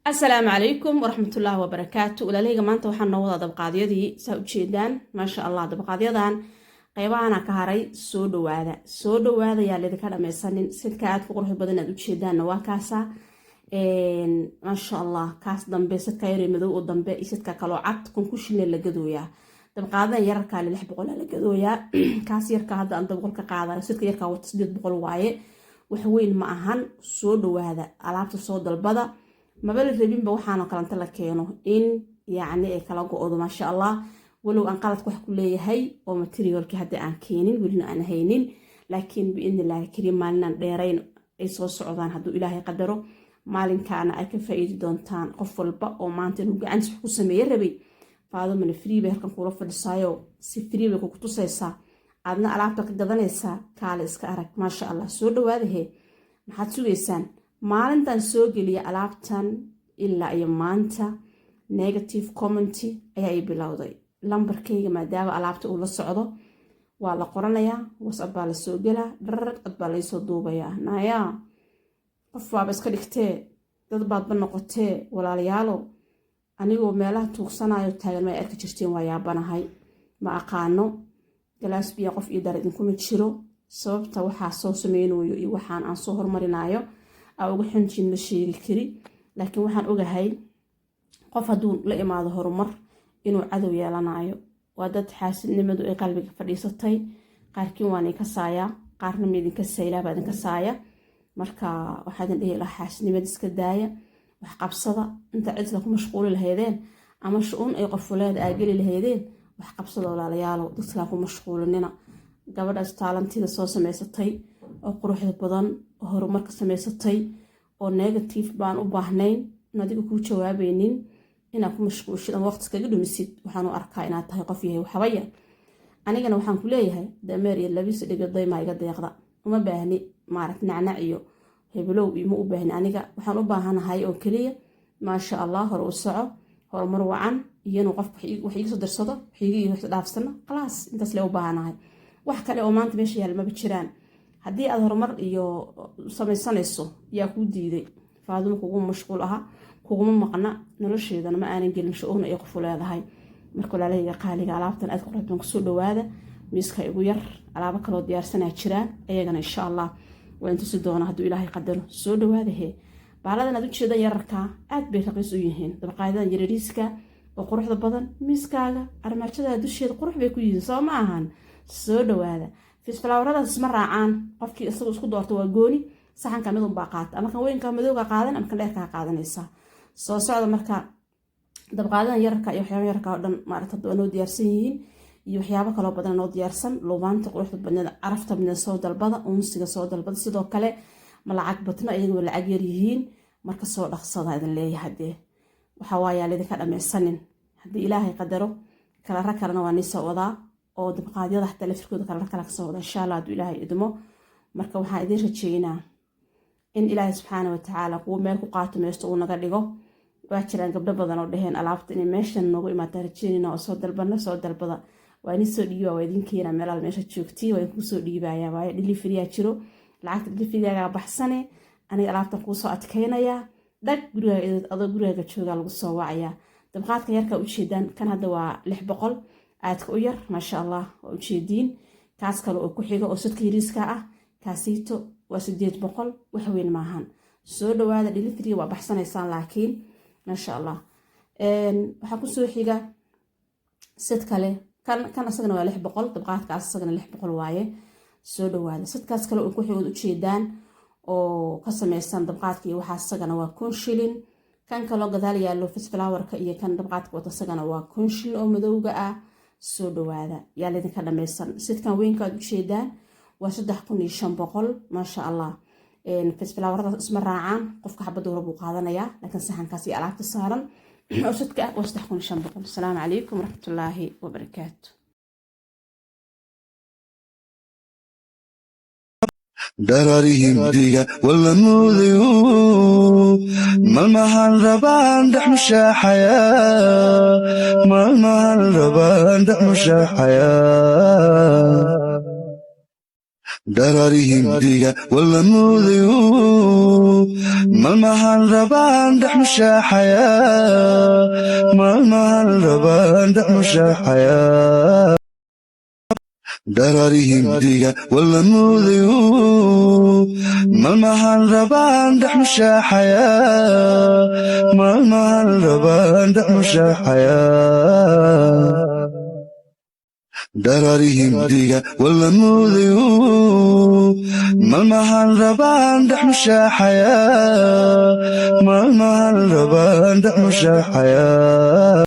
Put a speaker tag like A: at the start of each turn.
A: السلام عليكم ورحمة الله وبركاته ولاليga maanta waxaan noo wada dabqaadyadii saa u jeedaan maasha Allah dabqaadyadan qaybaana ka haray soo dhawaada yaa lidinka dhameysanin sidka aad ku qurux badan aad u jeedaan waa kaasa maasha Allah kaas dambe sidka yar madow oo dambe sidka kale cad kun ku shilin la gadooyaa dabqaadan yarka 600 la gadooyaa kaas yarka hadda aan dabqol ka qaadan sidka yarka 800 waaye wax weyn ma ahan soo dhawaada alaabta soo dalbada mabal rabinba waxaana kalanta la keeno in yaani ay kala go'do ma sha Allah walow aan qalad wax ku leeyahay oo materialki hadda aan keenin wilina aan haynin laakiin biidnillaahi kariim maalin dheerayn ay soo socdaan hadduu ilaahay qadaro maalinkaana ay ka faa'iidi doontaan qof walba oo maanta inuu gacantiisa wax ku sameeyo rabay faado mana free bay halkan kula fadhisaayo si free bay ku tusaysaa aadna alaabta ka gadanaysaa kaale iska arag ma sha Allah soo dhawaada maxaad sugeysaan maalintan soo geliya alaabtan ilaa iyo maanta negative comment ayaa ay bilowday lambarkayga maadaama alaabta uu la socdo waa la qoranayaa WhatsApp baa la soo gelaa dad baa la soo duubayaa naya qof waaba iska dhigtee dad baad ba noqotee walaalayaalo anigoo meelaha tuugsanayo taagan may arki jirteen waa yaabanahay ma aqaano galaas biya qof iyo dar idinkuma jiro sababta waxaa soo sameynayo iyo waxaan aan soo hormarinayo ugu xuntiin la sheegi kari laakiin waxaan ogahay qof hadduu la imaado horumar inuu cadow yeelanayo waa dad xaasidnimadu ay qalbiga fadhiisatay qaarkiin waan idinka saaya qaarna ma idinka saylaaba idinka saaya marka waxaan dhihi lahaa xaasidnimada iska daaya wax qabsada inta cidla ku mashquuli lahaydeen ama shu'uun ay qofuleed aa geli lahaydeen wax qabsada walaalayaalow dadka ku mashquulinina gabadhaas taalantida soo samaysatay oo quruxda badan oo horumarka samaysatay oo negative baan u baahnayn nadiga ku jawaabaynin ina ku mashquulshid ama waqti kaga dhumisid waxaan u arkaa inaad tahay qof yahay waxbaya anigana waxaan ku leeyahay dameer iyo labis dhigaday ma iga deeqda uma baahni maarag nacnac iyo heblow ima u baahni aniga waxaan u baahanahay oo kaliya ma sha Allah hor u soco horumar wacan iyo inuu qof wax iga soo darsado wax dhaafsana khalaas intaas lee u baahanahay wax kale oo maanta meesha yaal ma jiraan haddii aad horumar iyo samaysanayso yaa ku diiday faaduma kugu mashquul aha kuguma maqna nolosheedana ma aanan gelin shu'uun ay qof leedahay marka walaalayga qaaliga alaabtan aad qorxoon ku soo dhawaada miiska igu yar alaabo kale oo diyaarsanaa jiraan ayagana insha Allah waan tusi doona hadduu ilaahay qadaro soo dhawaada baaladan aad u jeedan yararka aad bay raqiis u yihiin dabqaadan yarariiska oo quruxda badan miiskaaga armaajada dusheeda qurux bay ku yihiin soo ma ahan soo dhawaada fisfalaawradaas isma raacaan qofkii isagu isku doorto waa gooni saxanka mid un baa qaata ama kan weynka madowga qaadan ama kan dheerka qaadanaysa soo socda marka dabqaadan yararka iyo waxyaabo yararka oo dhan maaragtay waa noo diyaarsan yihiin iyo waxyaabo kale oo badan noo diyaarsan lubaanta quruxda badneed carafta badneed soo dalbada unsiga soo dalbada sidoo kale ma lacag batna iyagu lacag yar yihiin marka soo dhaqsada idin leeyahay waxa waayaa lidinka dhameysanin haddii ilaahay qadaro kala rakalana waa nii soo wadaa oo dabqaadyada xataa lafirkooda kala ka soo wada insha Allah hadduu ilaahay idmo marka waxaan idin rajeynaa in ilaahay subxaanahu wa tacaala kuwa meel ku qaato meesto uu naga dhigo waa jiraan gabdho badan oo dhaheen alaabta inay meeshan noogu imaata rajeynina oo soo dalbada waa idin soo dhiiba waa idin keena meelaha meesha joogtii waa idinku soo dhiibaya waayo delivery jiro lacagta delivery baxsane aniga alaabtan kuu soo adkeynaya dhag gurigaaga adoo gurigaaga jooga lagu soo wacaya dabqaadka yarka u jeedaan kan hadda waa 600 aadka u yar ma sha Allah oo u jeediin kaas kale oo ku xiga oo sadka yariiska ah kaasito waa 800 wax weyn maahan soo dhawaada delivery waa baxsanaysaan laakiin ma sha Allah waxa ku soo xiga sad kale kan asagana waa 600 dabqaadkaas asagana 600 waaye soo dhawaada sadkaas kale oo ku xiga u jeedaan oo ka samaysan dabqaadka iyo waxa asagana waa 1 shilin kan kale gadaal yaalo flowerka iyo kan dabqaadka wata asagana waa 1 shilin oo madowga ah soo dhawaada yaa lidinka dhameysan sidkan weynka aad u jeedaan waa 3500 ma sha Allah flowerada isma raacaan qofka xabad dowra buu qaadanayaa laakiin saxankaas iyo alaabta saaran oo sidka waa 3500 assalaamu calaykum waraxmatullaahi wabarakaatuh
B: dararihim diga wala muudayo malmahan rabaan dhaxmushaaxaya malmahan rabaan dhaxmushaaxaya dararihim diga wala mudayo malmahan rabaan dhaxmushaaxaya malmahan rabaan dhaxmushaaxaya dararihim diga wala mudayo malmahan rabaan dhaxmushaaxaya malmahan rabaan dhaxmushaaxaya dararihim diga wala mudayo malmahan rabaan dhaxmushaaxaya malmahan rabaan dhaxmushaaxaya